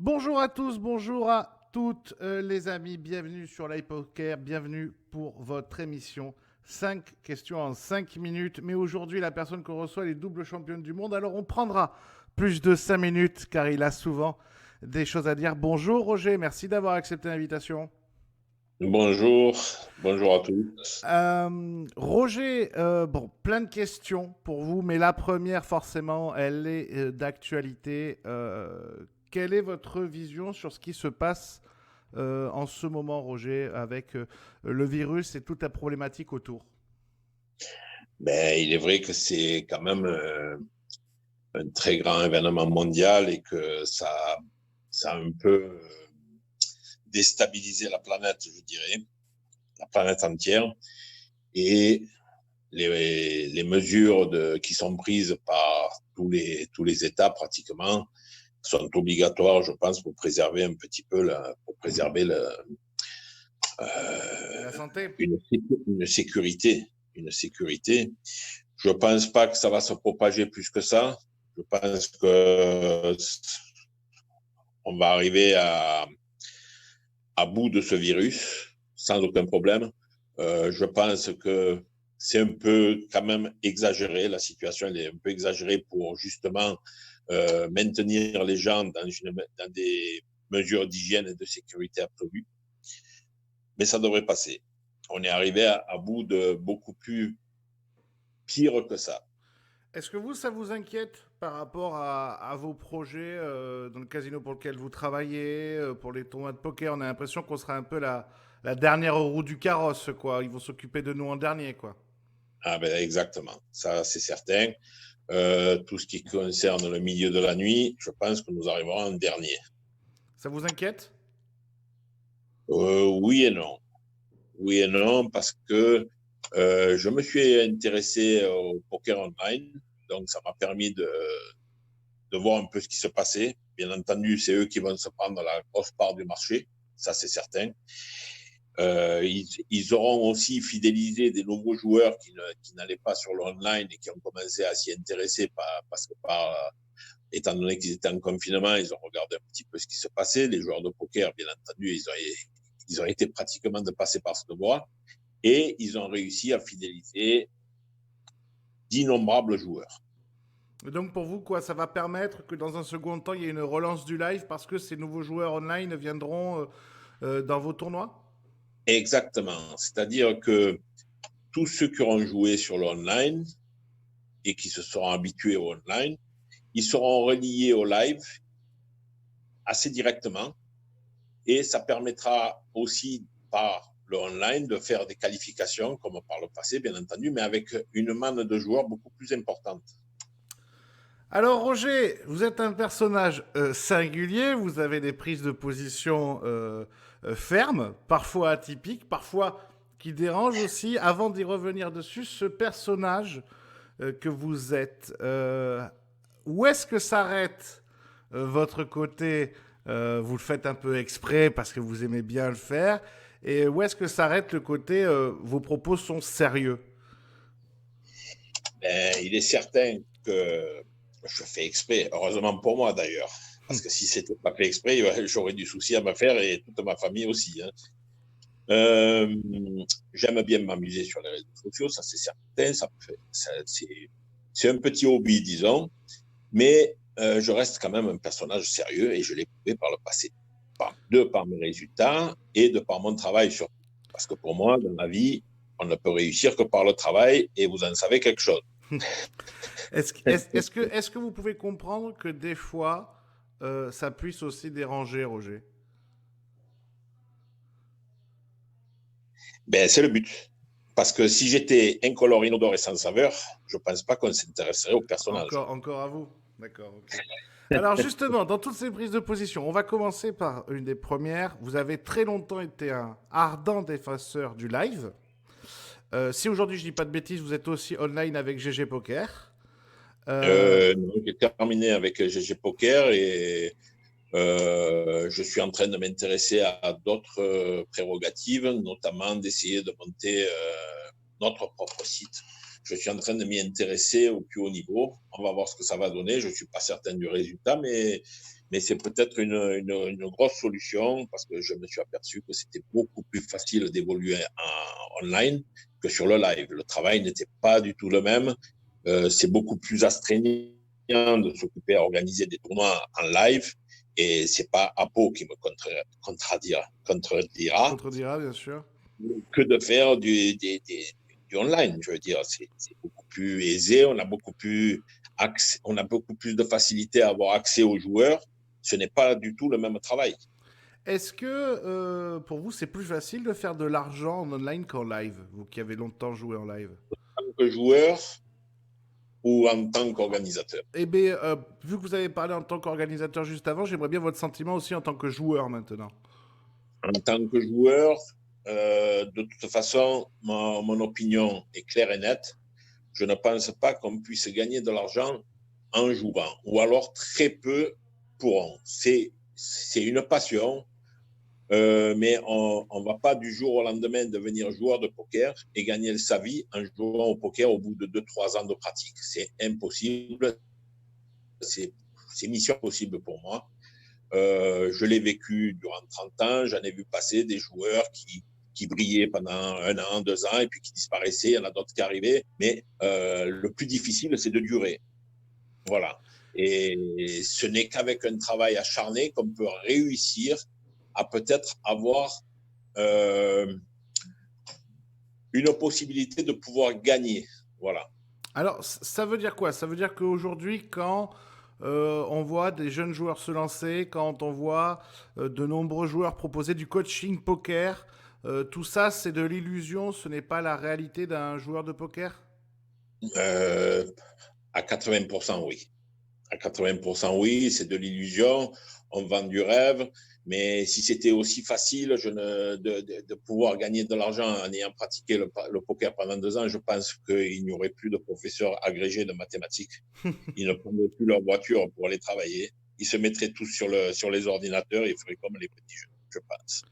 Bonjour à tous, bonjour à toutes les amis, bienvenue sur l'iPoker, bienvenue pour votre émission 5 questions en 5 minutes. Mais aujourd'hui, la personne qu'on reçoit est double championne du monde, alors on prendra plus de 5 minutes car il a souvent des choses à dire. Bonjour Roger, merci d'avoir accepté l'invitation. Bonjour, bonjour à tous. Roger, bon, plein de questions pour vous, mais la première, forcément, elle est d'actualité. Quelle est votre vision sur ce qui se passe en ce moment, Roger, avec le virus et toute la problématique autour? Il est vrai que c'est quand même un très grand événement mondial et que ça a un peu déstabilisé la planète, je dirais, la planète entière. Et les mesures qui sont prises par tous les États pratiquement sont obligatoires, je pense, pour préserver un petit peu pour préserver La euh, santé? une sécurité, une sécurité. Je pense pas que ça va se propager plus que ça. Je pense que on va arriver à bout de ce virus sans aucun problème. Je pense que c'est un peu quand même exagéré. La situation elle est un peu exagérée pour justement maintenir les gens dans des mesures d'hygiène et de sécurité absolue. Mais ça devrait passer. On est arrivé à bout de beaucoup plus pire que ça. Est-ce que vous, ça vous inquiète par rapport à vos projets dans le casino pour lequel vous travaillez, pour les tournois de poker? On a l'impression qu'on sera un peu la dernière roue du carrosse, quoi. Ils vont s'occuper de nous en dernier, quoi. Ah ben exactement, ça c'est certain. Tout ce qui concerne le milieu de la nuit, je pense que nous arriverons en dernier. Ça vous inquiète? Oui et non. Oui et non, parce que je me suis intéressé au poker online, donc ça m'a permis de voir un peu ce qui se passait. Bien entendu, c'est eux qui vont se prendre la grosse part du marché, ça c'est certain. Ils auront aussi fidélisé des nouveaux joueurs qui n'allaient pas sur l'online et qui ont commencé à s'y intéresser parce que étant donné qu'ils étaient en confinement, ils ont regardé un petit peu ce qui se passait. Les joueurs de poker, bien entendu, ils ont été pratiquement de passer par ce devoir et ils ont réussi à fidéliser d'innombrables joueurs. Et donc pour vous, quoi, ça va permettre que dans un second temps, il y ait une relance du live parce que ces nouveaux joueurs online viendront dans vos tournois? Exactement. C'est-à-dire que tous ceux qui auront joué sur l'online et qui se seront habitués au online, ils seront reliés au live assez directement et ça permettra aussi par le online de faire des qualifications comme par le passé, bien entendu, mais avec une manne de joueurs beaucoup plus importante. Alors Roger, vous êtes un personnage singulier, vous avez des prises de position fermes, parfois atypiques, parfois qui dérangent aussi. Avant d'y revenir dessus, ce personnage que vous êtes, où est-ce que s'arrête votre côté vous le faites un peu exprès parce que vous aimez bien le faire, et où est-ce que s'arrête le côté vos propos sont sérieux? Il est certain que je fais exprès, heureusement pour moi d'ailleurs, parce que si c'était pas fait exprès, j'aurais du souci à me faire et toute ma famille aussi. Hein. Euh, J'aime bien m'amuser sur les réseaux sociaux, ça c'est certain, c'est un petit hobby, disons, mais je reste quand même un personnage sérieux et je l'ai prouvé par le passé, par mes résultats et de par mon travail surtout. Parce que pour moi, dans la vie, on ne peut réussir que par le travail et vous en savez quelque chose. Est-ce que vous pouvez comprendre que des fois, ça puisse aussi déranger, Roger? Ben, c'est le but. Parce que si j'étais incolore, inodore et sans saveur, je ne pense pas qu'on s'intéresserait au personnage. Encore à vous. D'accord, ok. Alors justement, dans toutes ces prises de position, on va commencer par une des premières. Vous avez très longtemps été un ardent défenseur du live. Si aujourd'hui je dis pas de bêtises, vous êtes aussi online avec GG Poker. Euh, J'ai terminé avec GG Poker et je suis en train de m'intéresser à d'autres prérogatives, notamment d'essayer de monter notre propre site. Je suis en train de m'y intéresser au plus haut niveau. On va voir ce que ça va donner. Je ne suis pas certain du résultat, mais mais c'est peut-être une grosse solution parce que je me suis aperçu que c'était beaucoup plus facile d'évoluer online que sur le live. Le travail n'était pas du tout le même. C'est beaucoup plus astreignant de s'occuper à organiser des tournois en live et c'est pas Apo qui me contredira Contredira, bien sûr. que de faire du online. Je veux dire, c'est beaucoup plus aisé, on a beaucoup plus de facilité à avoir accès aux joueurs. Ce n'est pas du tout le même travail. Est-ce que pour vous, c'est plus facile de faire de l'argent en online qu'en live, vous qui avez longtemps joué en live? En tant que joueur ou en tant qu'organisateur. Eh bien, vu que vous avez parlé en tant qu'organisateur juste avant, j'aimerais bien votre sentiment aussi en tant que joueur maintenant. En tant que joueur, de toute façon, mon opinion est claire et nette. Je ne pense pas qu'on puisse gagner de l'argent en jouant, ou alors très peu pourront. C'est une passion, mais on ne va pas du jour au lendemain devenir joueur de poker et gagner sa vie en jouant au poker au bout de 2-3 ans de pratique. C'est impossible, c'est mission possible pour moi. Je l'ai vécu durant 30 ans, j'en ai vu passer des joueurs qui brillaient pendant 1 an, 2 ans, et puis qui disparaissaient, il y en a d'autres qui arrivaient, mais le plus difficile, c'est de durer. Voilà. Et ce n'est qu'avec un travail acharné qu'on peut réussir à peut-être avoir une possibilité de pouvoir gagner. Voilà. Alors, ça veut dire quoi? Ça veut dire qu'aujourd'hui, quand on voit des jeunes joueurs se lancer, quand on voit de nombreux joueurs proposer du coaching poker, tout ça, c'est de l'illusion, ce n'est pas la réalité d'un joueur de poker? Euh, à 80%, oui. À 80%, oui, c'est de l'illusion. On vend du rêve. Mais si c'était aussi facile de pouvoir gagner de l'argent en ayant pratiqué le poker pendant 2 ans, je pense qu'il n'y aurait plus de professeurs agrégés de mathématiques. Ils ne prendraient plus leur voiture pour aller travailler. Ils se mettraient tous sur les ordinateurs et feraient comme les petits jeunes, je pense.